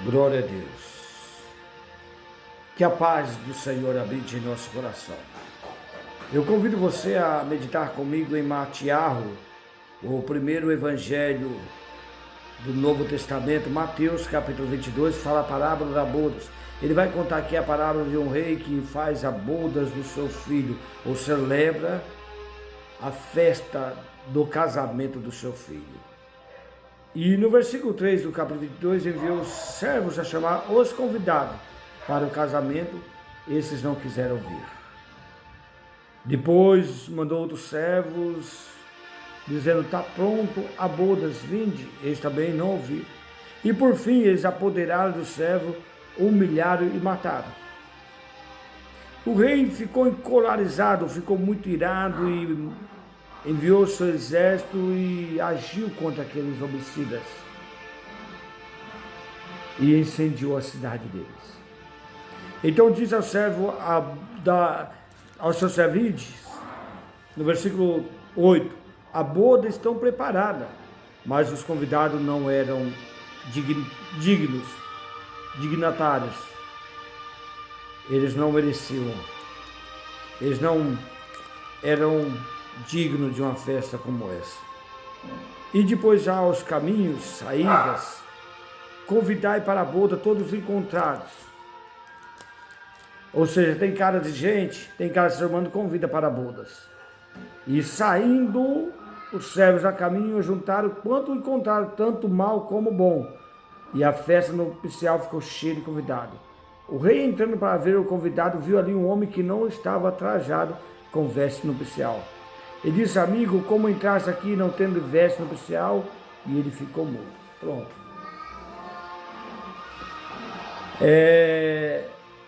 Glória a Deus. Que a paz do Senhor habite em nosso coração. Eu convido você a meditar comigo em Mateus, o primeiro evangelho do Novo Testamento. Mateus capítulo 22 fala a parábola da bodas. Ele vai contar aqui a parábola de um rei que faz a bodas do seu filho, ou celebra a festa do casamento do seu filho. E no versículo 3 do capítulo 22, enviou os servos a chamar os convidados para o casamento. Esses não quiseram vir. Depois mandou outros servos, dizendo: está pronto a bodas, vinde. Eles também não ouviram. E por fim eles apoderaram do servo, humilharam e mataram. O rei ficou encolarizado, ficou muito irado e enviou seu exército e agiu contra aqueles homicidas e incendiou a cidade deles. Então diz ao servo, ao seu servo, no versículo 8: a boda estão preparada, mas os convidados não eram dignatários. Eles não mereciam, eles não eram digno de uma festa como essa. E depois já aos caminhos, saídas, convidai para a boda todos os encontrados. Ou seja, tem cara de gente, tem cara de ser humano, convida para bodas. E saindo, os servos a caminho juntaram quanto encontraram, tanto mal como bom. E a festa nupcial ficou cheia de convidados. O rei, entrando para ver o convidado, viu ali um homem que não estava trajado com veste nupcial. Ele disse: amigo, como entraste aqui não tendo veste nupcial? E ele ficou mudo. Pronto.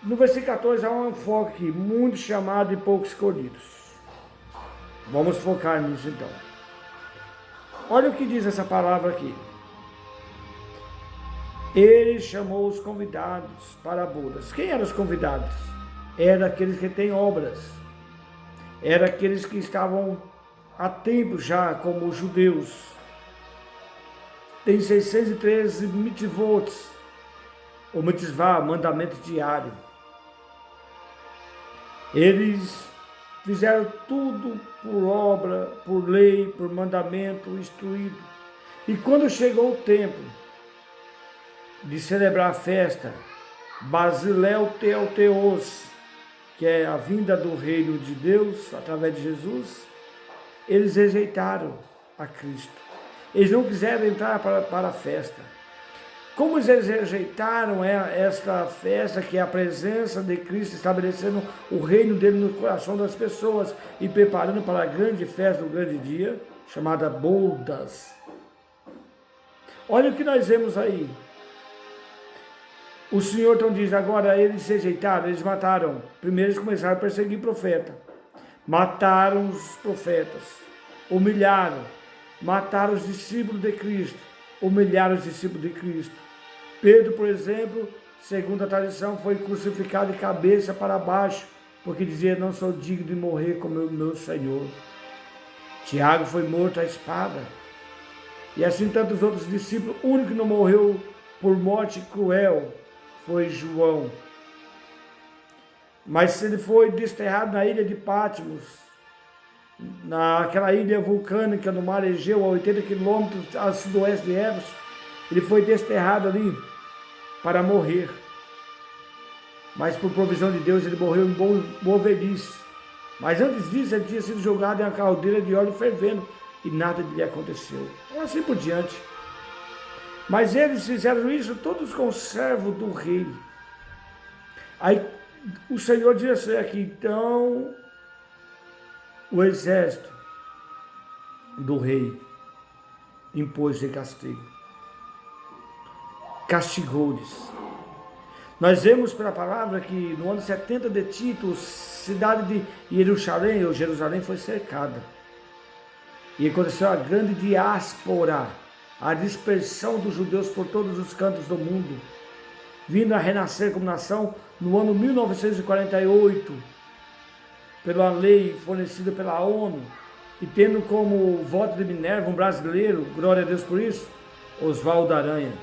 No versículo 14 há um enfoque: muito chamado e poucos escolhidos. Vamos focar nisso então. Olha o que diz essa palavra aqui. Ele chamou os convidados para bodas. Quem eram os convidados? Eram aqueles que têm obras. Eram aqueles que estavam há tempo já como os judeus. Tem 613 mitzvot, ou mitzvah, mandamento diário. Eles fizeram tudo por obra, por lei, por mandamento instruído. E quando chegou o tempo de celebrar a festa, Basileus Theos, que é a vinda do reino de Deus através de Jesus, eles rejeitaram a Cristo. Eles não quiseram entrar para a festa. Como eles rejeitaram esta festa, que é a presença de Cristo, estabelecendo o reino dele no coração das pessoas e preparando para a grande festa do grande dia, chamada bodas. Olha o que nós vemos aí. O Senhor então diz: agora eles se rejeitaram, eles mataram. Primeiro eles começaram a perseguir profeta. Mataram os profetas, humilharam, mataram os discípulos de Cristo, humilharam os discípulos de Cristo. Pedro, por exemplo, segundo a tradição, foi crucificado de cabeça para baixo, porque dizia: não sou digno de morrer como o meu Senhor. Tiago foi morto à espada. E assim tantos outros discípulos. O único que não morreu por morte cruel foi João. Mas ele foi desterrado na ilha de Patmos, naquela ilha vulcânica no mar Egeu, a 80 quilômetros a sudoeste de Éfeso. Ele foi desterrado ali para morrer. Mas por provisão de Deus ele morreu em boa velhice. Mas antes disso ele tinha sido jogado em uma caldeira de óleo fervendo e nada lhe aconteceu. E assim por diante. Mas eles fizeram isso todos com o servo do rei. Aí o Senhor diz assim aqui: então o exército do rei impôs-lhe castigo. Castigou-lhes. Nós vemos pela palavra que no ano 70 de Tito, cidade de Jerusalém, ou Jerusalém, foi cercada. E aconteceu a grande diáspora, a dispersão dos judeus por todos os cantos do mundo, vindo a renascer como nação no ano 1948, pela lei fornecida pela ONU, e tendo como voto de Minerva um brasileiro, glória a Deus por isso, Oswaldo Aranha.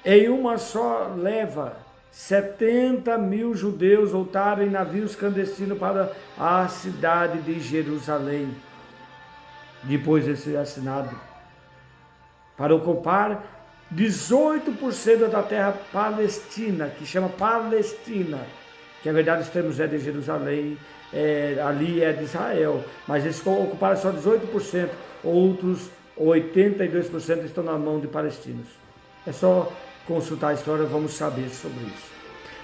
Em uma só leva, 70.000 judeus voltaram em navios clandestinos para a cidade de Jerusalém, depois de ser assinado, para ocupar 18% da terra palestina, que chama Palestina, que na verdade os termos é de Jerusalém, ali é de Israel, mas eles ocuparam só 18%, outros 82% estão na mão de palestinos. É só consultar a história, vamos saber sobre isso.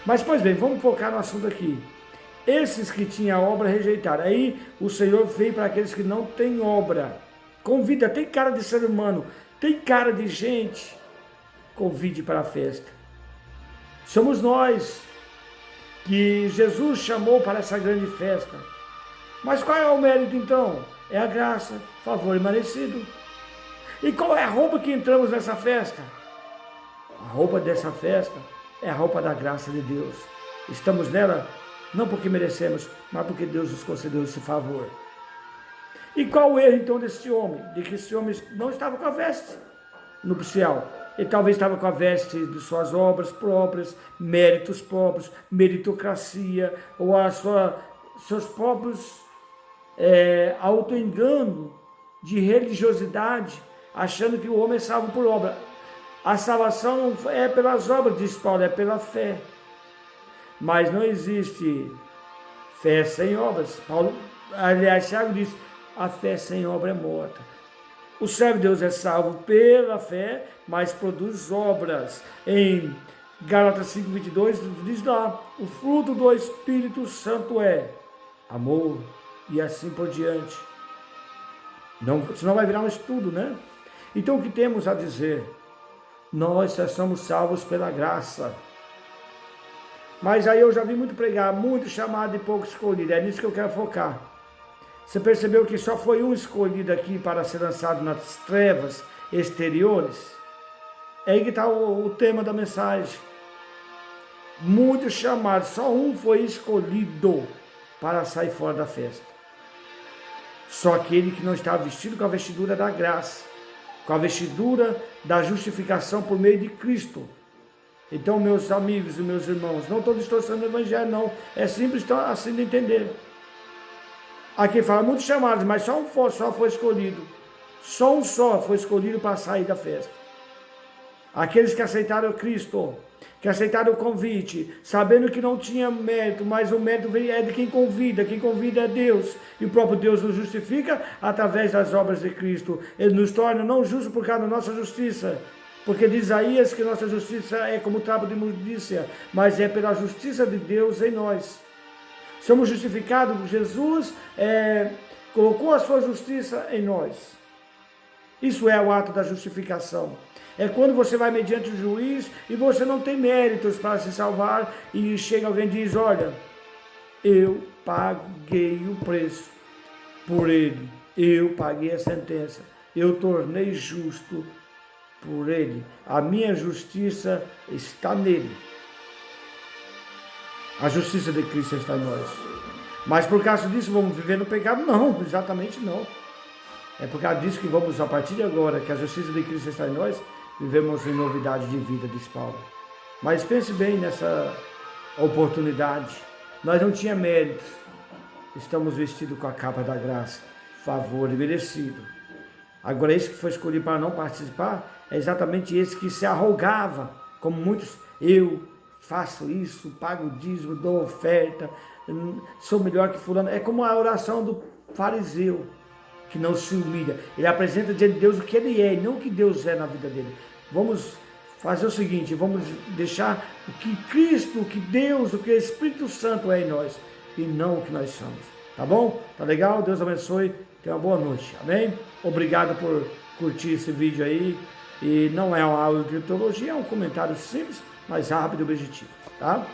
Mas, pois bem, vamos focar no assunto aqui. Esses que tinham obra rejeitaram. Aí o Senhor veio para aqueles que não têm obra. Convida, tem cara de ser humano, tem cara de gente. Convide para a festa. Somos nós que Jesus chamou para essa grande festa. Mas qual é o mérito então? É a graça, favor imerecido. E qual é a roupa que entramos nessa festa? A roupa dessa festa é a roupa da graça de Deus. Estamos nela não porque merecemos, mas porque Deus nos concedeu esse favor. E qual o erro então desse homem? De que esse homem não estava com a veste nupcial. Ele talvez estava com a veste de suas obras próprias, méritos próprios, meritocracia, ou seus próprios autoengano de religiosidade, achando que o homem é salvo por obra. A salvação não é pelas obras, diz Paulo, é pela fé. Mas não existe fé sem obras. Paulo, aliás, Tiago diz, a fé sem obra é morta. O servo de Deus é salvo pela fé, mas produz obras. Em Gálatas 5:22 diz lá, o fruto do Espírito Santo é amor e assim por diante. Não, senão vai virar um estudo, né? Então o que temos a dizer? Nós só somos salvos pela graça. Mas aí eu já vi muito pregar, muito chamado e pouco escolhido. É nisso que eu quero focar. Você percebeu que só foi um escolhido aqui para ser lançado nas trevas exteriores? É aí que está o tema da mensagem. Muitos chamados, só um foi escolhido para sair fora da festa. Só aquele que não estava vestido com a vestidura da graça, com a vestidura da justificação por meio de Cristo. Então, meus amigos e meus irmãos, não estou distorcendo o evangelho, não. É simples assim de entender. Aqui fala muitos chamados, mas só foi escolhido. Só um só foi escolhido para sair da festa. Aqueles que aceitaram Cristo, que aceitaram o convite, sabendo que não tinha mérito, mas o mérito é de quem convida é Deus. E o próprio Deus nos justifica através das obras de Cristo. Ele nos torna não justos por causa da nossa justiça, porque diz Isaías que nossa justiça é como trapo de imundícia, mas é pela justiça de Deus em nós. Somos justificados, Jesus colocou a sua justiça em nós. Isso é o ato da justificação. É quando você vai mediante o juiz e você não tem méritos para se salvar e chega alguém e diz, olha, eu paguei o preço por ele, eu paguei a sentença, eu tornei justo por ele, a minha justiça está nele. A justiça de Cristo está em nós. Mas por causa disso vamos viver no pecado? Não, exatamente não. É por causa disso que vamos, a partir de agora, que a justiça de Cristo está em nós, vivemos em novidade de vida, diz Paulo. Mas pense bem nessa oportunidade. Nós não tínhamos méritos. Estamos vestidos com a capa da graça, favor e merecido. Agora, esse que foi escolhido para não participar, é exatamente esse que se arrogava, como muitos, eu faço isso, pago o dízimo, dou oferta, sou melhor que fulano. É como a oração do fariseu, que não se humilha. Ele apresenta diante de Deus o que ele é, e não o que Deus é na vida dele. Vamos fazer o seguinte, vamos deixar o que Cristo, o que Deus, o que o Espírito Santo é em nós, e não o que nós somos. Tá bom? Tá legal? Deus abençoe. Tenha uma boa noite. Amém? Obrigado por curtir esse vídeo aí. E não é uma aula de teologia, é um comentário simples, mas rápido e objetivo. Tá?